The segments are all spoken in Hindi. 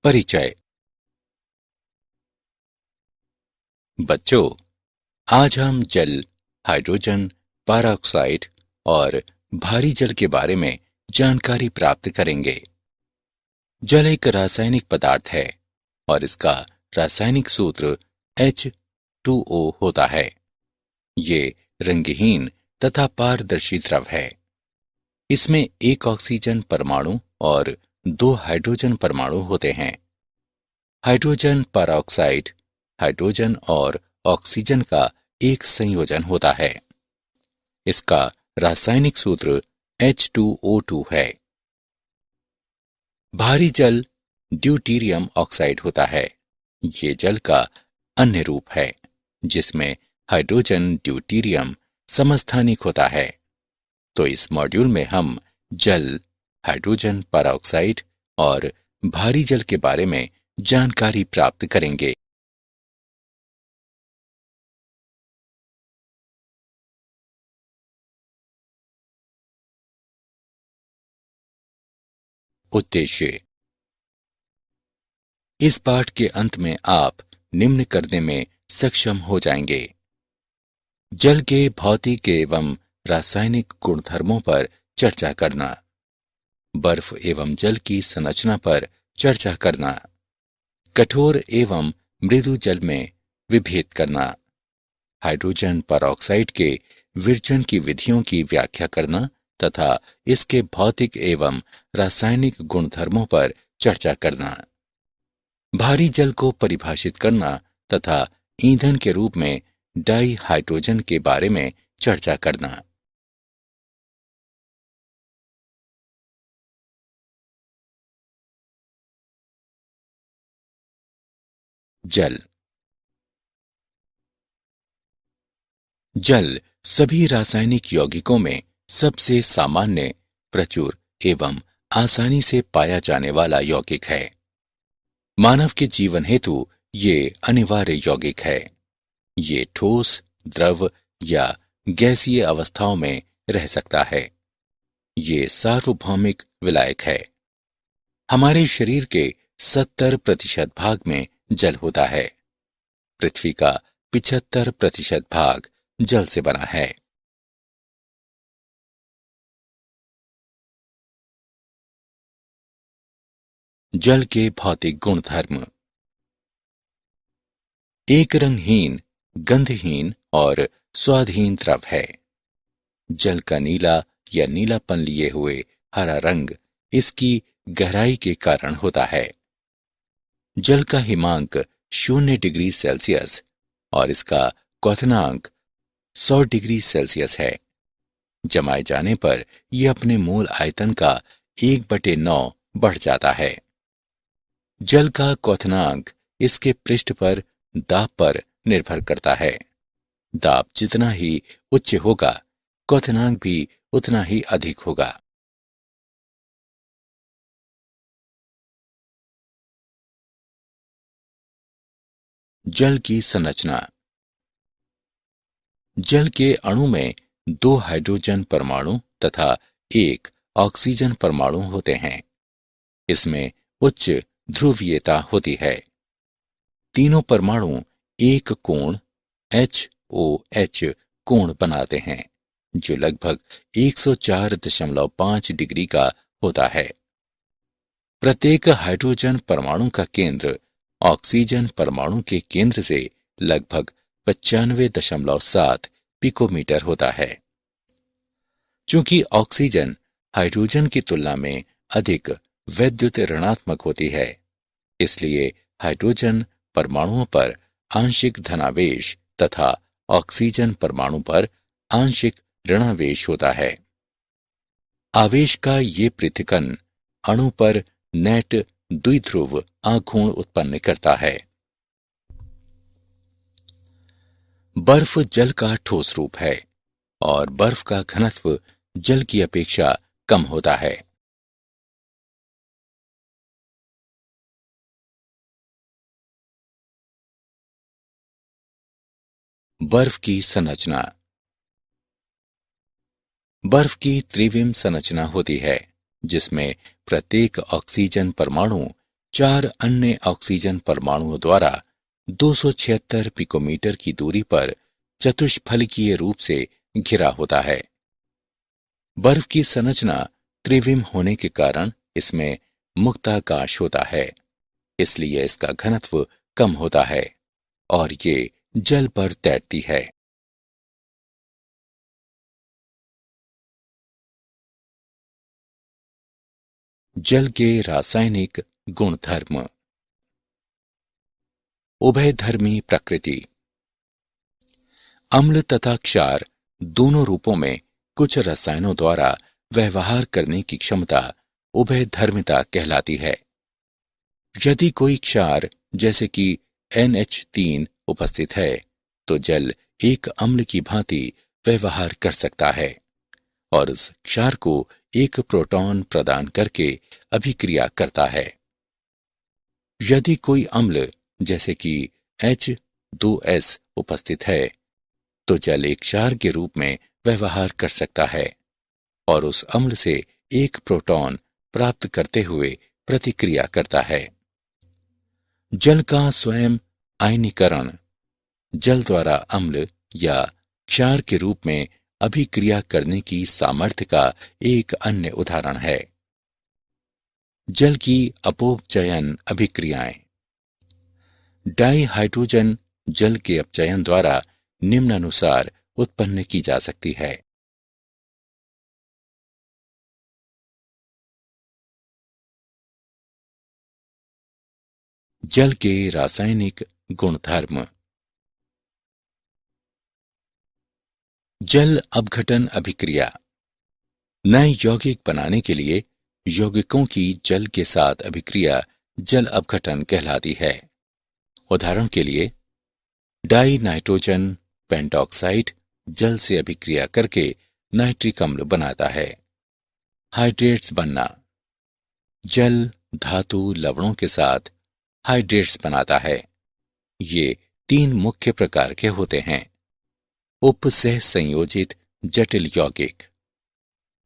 परिचय। बच्चों, आज हम जल, हाइड्रोजन, पेरोक्साइड और भारी जल के बारे में जानकारी प्राप्त करेंगे। जल एक रासायनिक पदार्थ है और इसका रासायनिक सूत्र H2O होता है। ये रंगहीन तथा पारदर्शी द्रव है। इसमें एक ऑक्सीजन परमाणु और दो हाइड्रोजन परमाणु होते हैं। हाइड्रोजन पेरोक्साइड हाइड्रोजन और ऑक्सीजन का एक संयोजन होता है। इसका रासायनिक सूत्र H2O2 है। भारी जल ड्यूटीरियम ऑक्साइड होता है। ये जल का अन्य रूप है जिसमें हाइड्रोजन ड्यूटीरियम समस्थानिक होता है। तो इस मॉड्यूल में हम जल, हाइड्रोजन पेरोक्साइड और भारी जल के बारे में जानकारी प्राप्त करेंगे। उद्देश्य। इस पाठ के अंत में आप निम्न करने में सक्षम हो जाएंगे। जल के भौतिक एवं रासायनिक गुणधर्मों पर चर्चा करना, बर्फ एवं जल की संरचना पर चर्चा करना, कठोर एवं मृदु जल में विभेद करना, हाइड्रोजन पेरोक्साइड के विरजन की विधियों की व्याख्या करना तथा इसके भौतिक एवं रासायनिक गुणधर्मों पर चर्चा करना, भारी जल को परिभाषित करना तथा ईंधन के रूप में डाई हाइड्रोजन के बारे में चर्चा करना। जल। जल सभी रासायनिक यौगिकों में सबसे सामान्य, प्रचुर एवं आसानी से पाया जाने वाला यौगिक है। मानव के जीवन हेतु ये अनिवार्य यौगिक है। ये ठोस, द्रव या गैसीय अवस्थाओं में रह सकता है। ये सार्वभौमिक विलायक है। हमारे शरीर के 70% भाग में जल होता है। पृथ्वी का 75% भाग जल से बना है। जल के भौतिक गुणधर्म। एक रंगहीन, गंधहीन और स्वादहीन द्रव है। जल का नीला या नीलापन लिए हुए हरा रंग इसकी गहराई के कारण होता है। जल का हिमांक 0 डिग्री सेल्सियस और इसका क्वथनांक 100 डिग्री सेल्सियस है। जमाए जाने पर यह अपने मूल आयतन का 1/9 बढ़ जाता है। जल का क्वथनांक इसके पृष्ठ पर दाब पर निर्भर करता है। दाब जितना ही उच्च होगा, क्वथनांक भी उतना ही अधिक होगा। जल की संरचना। जल के अणु में 2 हाइड्रोजन परमाणु तथा 1 ऑक्सीजन परमाणु होते हैं। इसमें उच्च ध्रुवीयता होती है। तीनों परमाणु एक कोण HOH कोण बनाते हैं जो लगभग 104.5 डिग्री का होता है। प्रत्येक हाइड्रोजन परमाणु का केंद्र ऑक्सीजन परमाणु के केंद्र से लगभग 95.7 पिकोमीटर होता है। चूंकि ऑक्सीजन हाइड्रोजन की तुलना में अधिक वैद्युत ऋणात्मक होती है, इसलिए हाइड्रोजन परमाणुओं पर आंशिक धनावेश तथा ऑक्सीजन परमाणु पर आंशिक ऋणावेश होता है। आवेश का ये पृथक्करण अणु पर नेट द्विध्रुव आघूर्ण उत्पन्न करता है। बर्फ जल का ठोस रूप है और बर्फ का घनत्व जल की अपेक्षा कम होता है। बर्फ की संरचना। बर्फ की त्रिविम संरचना होती है जिसमें प्रत्येक ऑक्सीजन परमाणु 4 अन्य ऑक्सीजन परमाणुओं द्वारा 276 पिकोमीटर की दूरी पर चतुष्फलकीय रूप से घिरा होता है। बर्फ की संरचना त्रिविम होने के कारण इसमें मुक्ताकाश होता है, इसलिए इसका घनत्व कम होता है और ये जल पर तैरती है। जल के रासायनिक गुणधर्म। उभयधर्मी प्रकृति। अम्ल तथा क्षार दोनों रूपों में कुछ रसायनों द्वारा व्यवहार करने की क्षमता उभयधर्मिता कहलाती है। यदि कोई क्षार जैसे कि NH3 उपस्थित है तो जल एक अम्ल की भांति व्यवहार कर सकता है और उस क्षार को एक प्रोटॉन प्रदान करके अभिक्रिया करता है। यदि कोई अम्ल जैसे कि H2S उपस्थित है तो जल एक क्षार के रूप में व्यवहार कर सकता है और उस अम्ल से एक प्रोटॉन प्राप्त करते हुए प्रतिक्रिया करता है। जल का स्वयं आयनीकरण जल द्वारा अम्ल या क्षार के रूप में अभिक्रिया करने की सामर्थ्य का एक अन्य उदाहरण है। जल की अपचयन अभिक्रियाएं। डाइहाइड्रोजन जल के अपचयन द्वारा निम्नानुसार उत्पन्न की जा सकती है। जल के रासायनिक गुणधर्म। जल अपघटन अभिक्रिया। नए यौगिक बनाने के लिए यौगिकों की जल के साथ अभिक्रिया जल अपघटन कहलाती है। उदाहरण के लिए डाई नाइट्रोजन पेंटॉक्साइड जल से अभिक्रिया करके नाइट्रिक अम्ल बनाता है। हाइड्रेट्स बनना। जल धातु लवणों के साथ हाइड्रेट्स बनाता है। ये 3 मुख्य प्रकार के होते हैं। उपसह संयोजित जटिल यौगिक।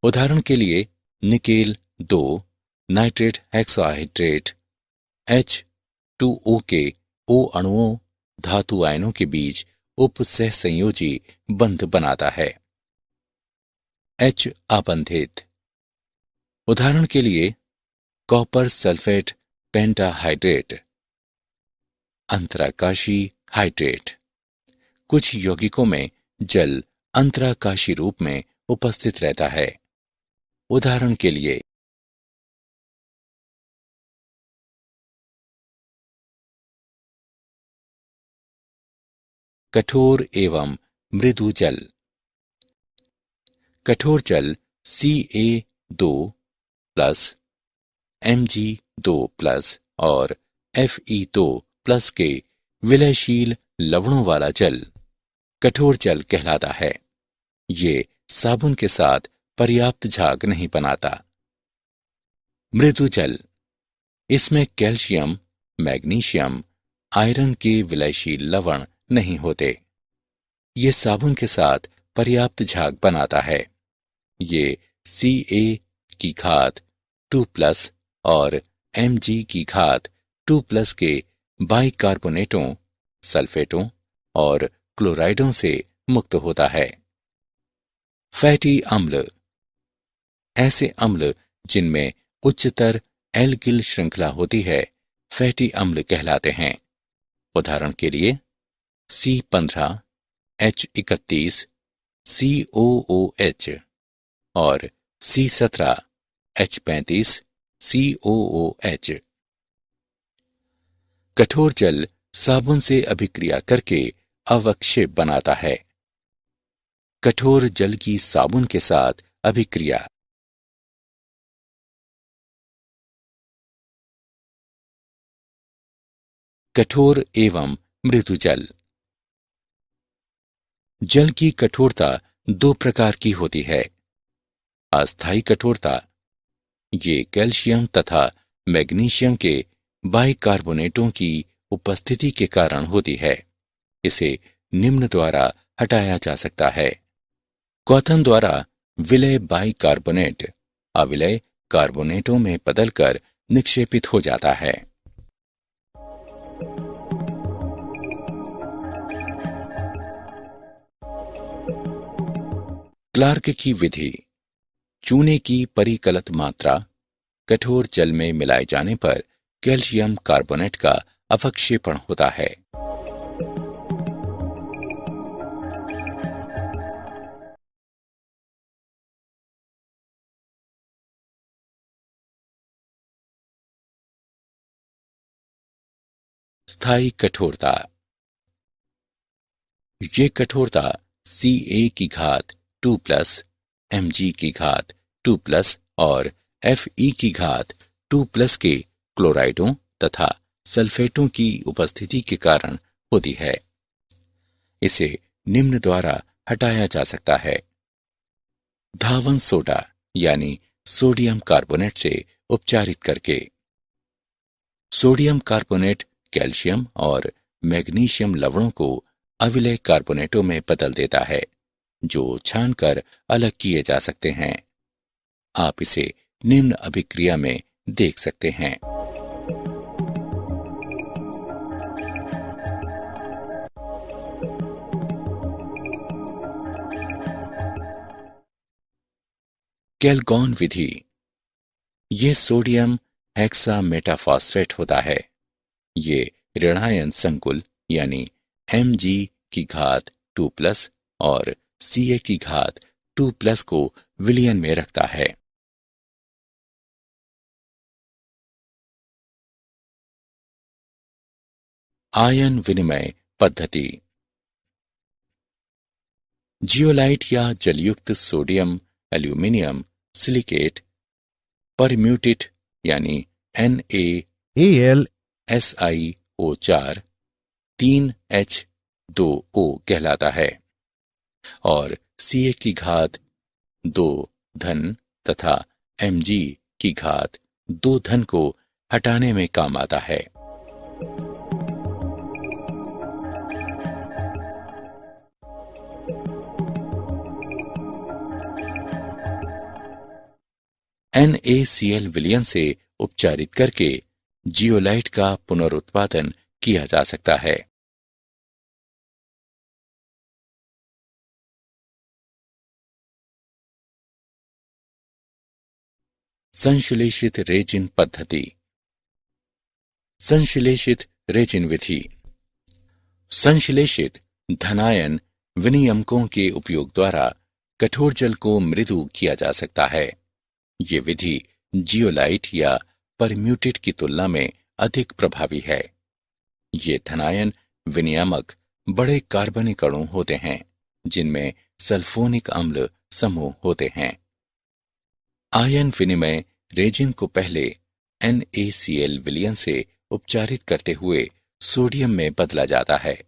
उदाहरण के लिए निकेल 2 नाइट्रेट हेक्साहाइड्रेट H2O के O अणुओं धातु आयनों के बीच उपसह संयोजी बंध बनाता है। H आबंधित। उदाहरण के लिए कॉपर सल्फेट पेंटाहाइड्रेट अंतराकाशी हाइड्रेट। कुछ यौगिकों में जल अंतराकाशी रूप में उपस्थित रहता है। उदाहरण के लिए कठोर एवं मृदु जल। कठोर जल Ca2+, Mg2+ और Fe2+ के विलयशील लवणों वाला जल कठोर जल कहलाता है। ये साबुन के साथ पर्याप्त झाग नहीं बनाता। मृदु जल। इसमें कैल्शियम, मैग्नीशियम, आयरन के विलयशील लवण नहीं होते। ये साबुन के साथ पर्याप्त झाग बनाता है। ये Ca की घात 2+ और Mg की घात 2+ के बाइकार्बोनेटों, सल्फेटों और क्लोराइडों से मुक्त होता है। फैटी अम्ल। ऐसे अम्ल जिनमें उच्चतर एल्किल श्रृंखला होती है फैटी अम्ल कहलाते हैं। उदाहरण के लिए C15, H31, COOH और C17, H35, COOH। कठोर जल साबुन से अभिक्रिया करके अवक्षेप बनाता है। कठोर जल की साबुन के साथ अभिक्रिया। कठोर एवं मृदु जल। जल की कठोरता 2 प्रकार की होती है। अस्थायी कठोरता। ये कैल्शियम तथा मैग्नीशियम के बाइकार्बोनेटों की उपस्थिति के कारण होती है। इसे निम्न द्वारा हटाया जा सकता है। क्वथन द्वारा विलय बाइकार्बोनेट अविलय कार्बोनेटों में बदलकर निक्षेपित हो जाता है। क्लार्क की विधि। चूने की परिकलित मात्रा कठोर जल में मिलाए जाने पर कैल्शियम कार्बोनेट का अवक्षेपण होता है। स्थायी कठोरता। ये कठोरता Ca की घात 2+ Mg की घात 2+ और Fe की घात 2+ के क्लोराइडों तथा सल्फेटों की उपस्थिति के कारण होती है। इसे निम्न द्वारा हटाया जा सकता है। धावन सोडा यानी सोडियम कार्बोनेट से उपचारित करके। सोडियम कार्बोनेट कैल्शियम और मैग्नीशियम लवणों को अविलय कार्बोनेटों में बदल देता है, जो छानकर अलग किए जा सकते हैं। आप इसे निम्न अभिक्रिया में देख सकते हैं। कैलगॉन विधि। ये सोडियम हेक्सामेटाफॉस्फेट होता है। ये ऋणायन संकुल यानी Mg की घात 2+ और Ca की घात 2+ को विलयन में रखता है। आयन विनिमय पद्धति। जियोलाइट या जलयुक्त सोडियम एल्यूमिनियम सिलिकेट परम्यूटेट यानी NaAlSiO4 3H2O कहलाता है और Ca की घात 2 धन तथा Mg की घात 2 धन को हटाने में काम आता है। NaCl विलयन से उपचारित करके जियोलाइट का पुनरुत्पादन किया जा सकता है। संश्लेषित रेजिन पद्धति। संश्लेषित रेजिन विधि। संश्लेषित धनायन विनियमकों के उपयोग द्वारा कठोर जल को मृदु किया जा सकता है। ये विधि जियोलाइट या परम्यूटेट की तुलना में अधिक प्रभावी है। ये धनायन विनियामक बड़े कार्बनिक अणु होते हैं, जिनमें सल्फोनिक अम्ल समूह होते हैं। आयन विनिमय रेजिन को पहले NaCl विलयन से उपचारित करते हुए सोडियम में बदला जाता है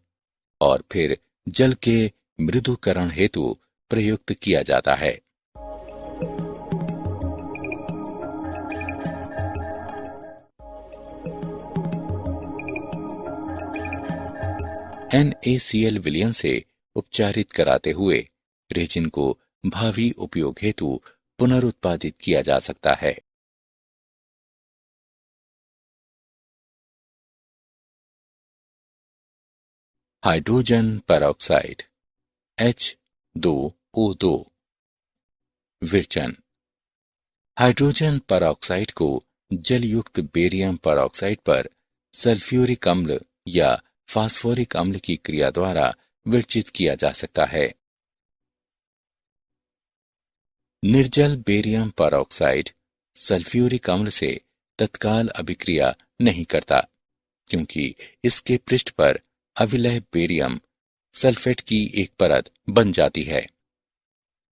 और फिर जल के मृदुकरण हेतु प्रयुक्त किया जाता है। NaCl विलयन से उपचारित कराते हुए रेजिन को भावी उपयोग हेतु पुनरुत्पादित किया जा सकता है। हाइड्रोजन पेरोक्साइड H2O2 विरचन। हाइड्रोजन पेरोक्साइड को जलयुक्त बेरियम पेरोक्साइड पर सल्फ्यूरिक अम्ल या फास्फोरिक अम्ल की क्रिया द्वारा विरचित किया जा सकता है। निर्जल बेरियम पेरोक्साइड सल्फ्यूरिक अम्ल से तत्काल अभिक्रिया नहीं करता, क्योंकि इसके पृष्ठ पर अविलय बेरियम सल्फेट की एक परत बन जाती है,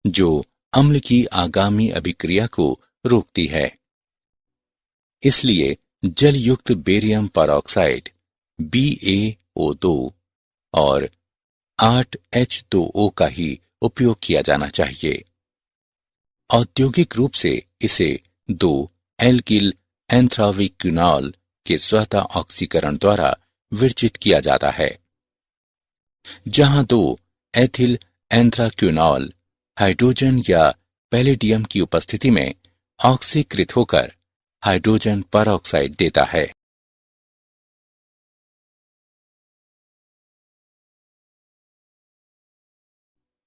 जो अम्ल की आगामी अभिक्रिया को रोकती है। इसलिए जलयुक्त बेरियम पेरोक्साइड BaO2 और 8H2O का ही उपयोग किया जाना चाहिए। औद्योगिक रूप से इसे 2 एल्किल एंथ्राविक्विनॉल के स्वतः ऑक्सीकरण द्वारा विरचित किया जाता है, जहां 2 एथिल एंथ्राक्विनॉल हाइड्रोजन या पैलेडियम की उपस्थिति में ऑक्सीकृत होकर हाइड्रोजन पेरोक्साइड देता है।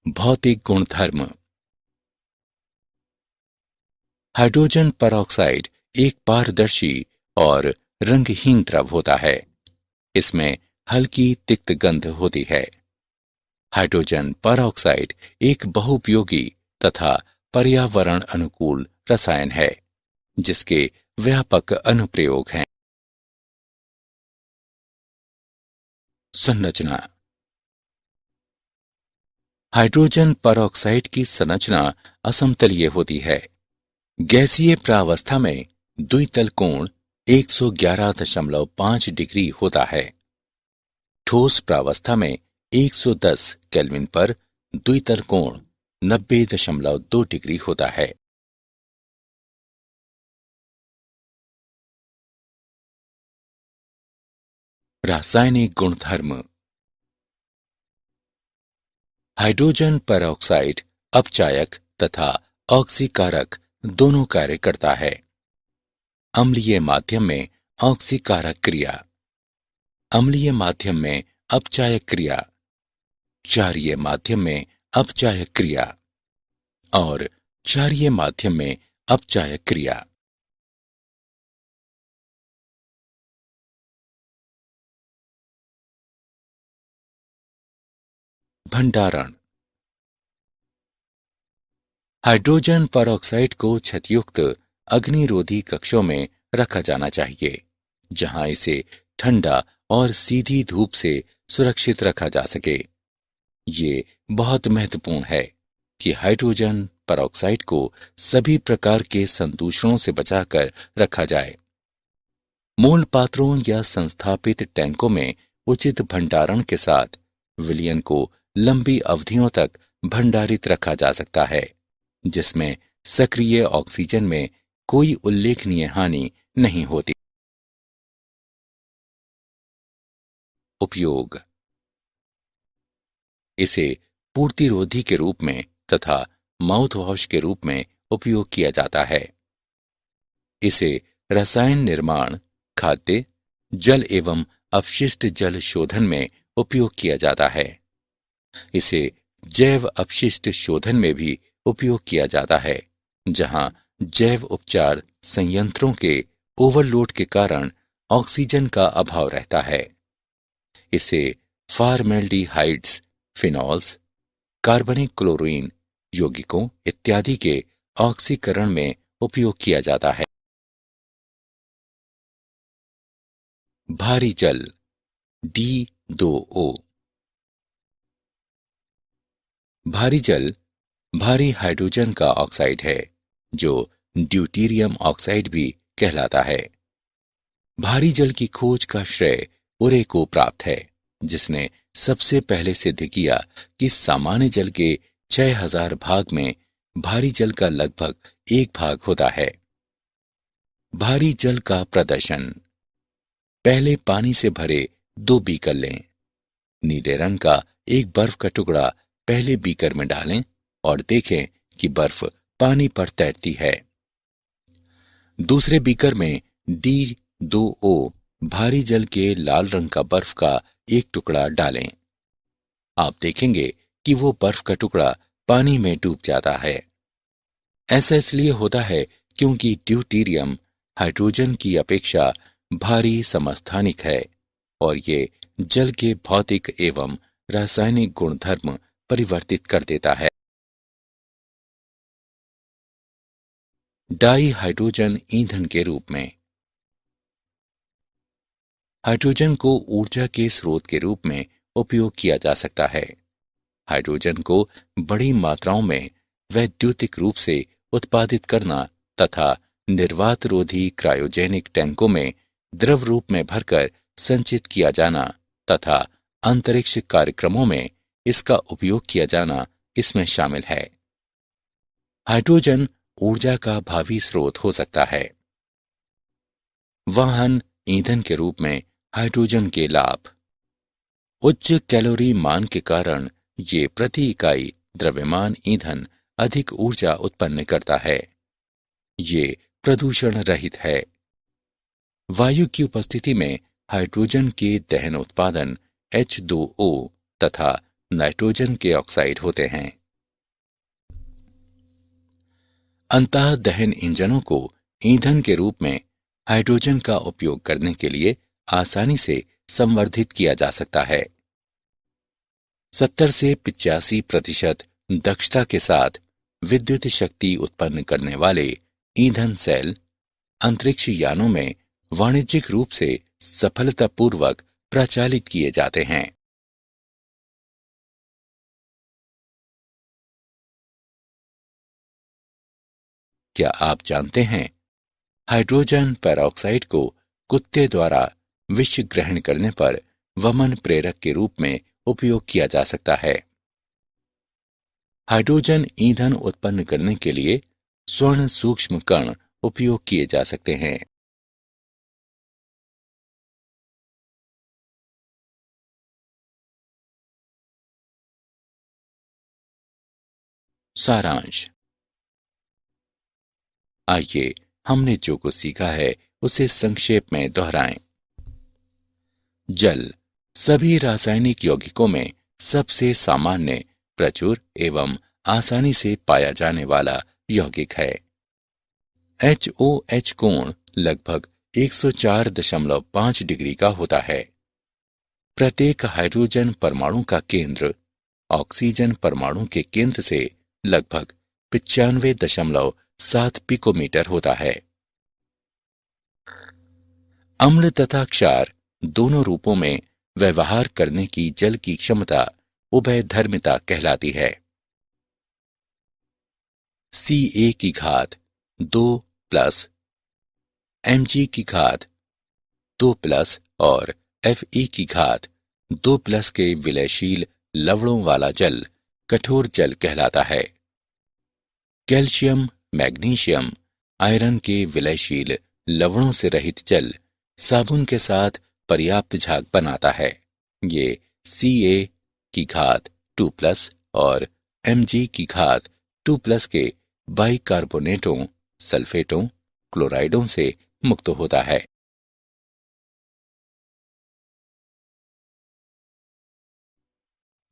भौतिक गुणधर्म। हाइड्रोजन परऑक्साइड एक पारदर्शी और रंगहीन द्रव होता है। इसमें हल्की तिक्त गंध होती है। हाइड्रोजन परऑक्साइड एक बहुउपयोगी तथा पर्यावरण अनुकूल रसायन है, जिसके व्यापक अनुप्रयोग हैं। संरचना। हाइड्रोजन परऑक्साइड की संरचना असमतलीय होती है। गैसीय प्रावस्था में द्वितल कोण 111.5 डिग्री होता है। ठोस प्रावस्था में 110 केल्विन पर द्वितल कोण 90.2 डिग्री होता है। रासायनिक गुणधर्म। हाइड्रोजन परऑक्साइड अपचायक तथा ऑक्सीकारक दोनों कार्य करता है। अम्लीय माध्यम में ऑक्सीकारक क्रिया, अम्लीय माध्यम में अपचायक क्रिया, क्षारीय माध्यम में अपचायक क्रिया और क्षारीय माध्यम में अपचायक क्रिया। भंडारण। हाइड्रोजन परऑक्साइड को छतयुक्त अग्निरोधी कक्षों में रखा जाना चाहिए, जहां इसे ठंडा और सीधी धूप से सुरक्षित रखा जा सके। ये बहुत महत्वपूर्ण है कि हाइड्रोजन परऑक्साइड को सभी प्रकार के संदूषणों से बचाकर रखा जाए। मूल पात्रों या संस्थापित टैंकों में उचित भंडारण के साथ विलयन को लंबी अवधियों तक भंडारित रखा जा सकता है, जिसमें सक्रिय ऑक्सीजन में कोई उल्लेखनीय हानि नहीं होती। उपयोग। इसे पूर्तिरोधी के रूप में तथा माउथ वॉश के रूप में उपयोग किया जाता है। इसे रसायन निर्माण, खाद्य, जल एवं अपशिष्ट जल शोधन में उपयोग किया जाता है। इसे जैव अपशिष्ट शोधन में भी उपयोग किया जाता है, जहां जैव उपचार संयंत्रों के ओवरलोड के कारण ऑक्सीजन का अभाव रहता है। इसे फॉर्मेल्डिहाइड्स, फिनॉल्स, कार्बनिक क्लोरीन यौगिकों इत्यादि के ऑक्सीकरण में उपयोग किया जाता है। भारी जल D2O। भारी जल भारी हाइड्रोजन का ऑक्साइड है, जो ड्यूटीरियम ऑक्साइड भी कहलाता है। भारी जल की खोज का श्रेय उरे को प्राप्त है, जिसने सबसे पहले सिद्ध किया कि सामान्य जल के 6000 भाग में भारी जल का लगभग 1 भाग होता है। भारी जल का प्रदर्शन। पहले पानी से भरे 2 बीकर लें। नीले रंग का एक बर्फ का टुकड़ा पहले बीकर में डालें और देखें कि बर्फ पानी पर तैरती है। दूसरे बीकर में D2O भारी जल के लाल रंग का बर्फ का एक टुकड़ा डालें। आप देखेंगे कि वो बर्फ का टुकड़ा पानी में डूब जाता है। ऐसा इसलिए होता है क्योंकि ड्यूटीरियम हाइड्रोजन की अपेक्षा भारी समस्थानिक है और ये जल के भौतिक एवं रासायनिक गुणधर्म परिवर्तित कर देता है। डाई हाइड्रोजन ईंधन के रूप में। हाइड्रोजन को ऊर्जा के स्रोत के रूप में उपयोग किया जा सकता है। हाइड्रोजन को बड़ी मात्राओं में वैद्युतिक रूप से उत्पादित करना तथा निर्वातरोधी क्रायोजेनिक टैंकों में द्रव रूप में भरकर संचित किया जाना तथा अंतरिक्ष कार्यक्रमों में इसका उपयोग किया जाना इसमें शामिल है। हाइड्रोजन ऊर्जा का भावी स्रोत हो सकता है। वाहन ईंधन के रूप में हाइड्रोजन के लाभ। उच्च कैलोरी मान के कारण ये प्रति इकाई द्रव्यमान ईंधन अधिक ऊर्जा उत्पन्न करता है। ये प्रदूषण रहित है। वायु की उपस्थिति में हाइड्रोजन के दहन उत्पादन H2O तथा नाइट्रोजन के ऑक्साइड होते हैं। अंतः दहन इंजनों को ईंधन के रूप में हाइड्रोजन का उपयोग करने के लिए आसानी से संवर्धित किया जा सकता है। 70 से 85% दक्षता के साथ विद्युत शक्ति उत्पन्न करने वाले ईंधन सेल अंतरिक्ष यानों में वाणिज्यिक रूप से सफलतापूर्वक प्रचालित किए जाते हैं। क्या आप जानते हैं, हाइड्रोजन पेरोक्साइड को कुत्ते द्वारा विष ग्रहण करने पर वमन प्रेरक के रूप में उपयोग किया जा सकता है। हाइड्रोजन ईंधन उत्पन्न करने के लिए स्वर्ण सूक्ष्म कण उपयोग किए जा सकते हैं। सारांश। आइए हमने जो कुछ सीखा है उसे संक्षेप में दोहराएं। जल सभी रासायनिक यौगिकों में सबसे सामान्य, प्रचुर एवं आसानी से पाया जाने वाला यौगिक है। HOH कोण लगभग 104.5 डिग्री का होता है। प्रत्येक हाइड्रोजन परमाणु का केंद्र ऑक्सीजन परमाणु के केंद्र से लगभग 95.7 पिकोमीटर होता है। अम्ल तथा क्षार दोनों रूपों में व्यवहार करने की जल की क्षमता उभयधर्मिता कहलाती है। Ca की घात 2+, Mg की घात 2+ और Fe की घात 2+ के विलयशील लवणों वाला जल कठोर जल कहलाता है। कैल्शियम, मैग्नीशियम, आयरन के विलयशील लवणों से रहित जल साबुन के साथ पर्याप्त झाग बनाता है। ये Ca की घात 2+ और Mg की घात 2+ के बाइकार्बोनेटों, सल्फेटों, क्लोराइडों से मुक्त होता है।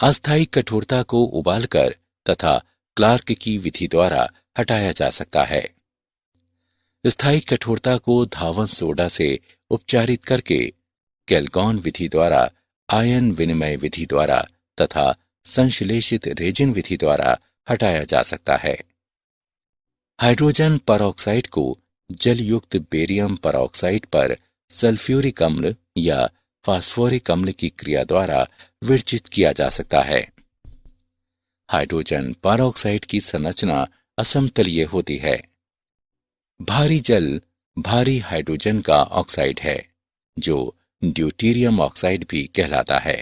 अस्थायी कठोरता को उबालकर तथा क्लार्क की विधि द्वारा हटाया जा सकता है। स्थायी कठोरता को धावन सोडा से उपचारित करके कैल्गॉन विधि द्वारा, आयन विनिमय विधि द्वारा तथा संश्लेषित रेजिन विधि द्वारा हटाया जा सकता है। हाइड्रोजन परऑक्साइड को जलयुक्त बेरियम परऑक्साइड पर सल्फ्यूरिक अम्ल या फास्फोरिक अम्ल की क्रिया द्वारा विरचित किया जा सकता है। हाइड्रोजन परऑक्साइड की संरचना असमतलीय होती है। भारी जल भारी हाइड्रोजन का ऑक्साइड है, जो ड्यूटेरियम ऑक्साइड भी कहलाता है।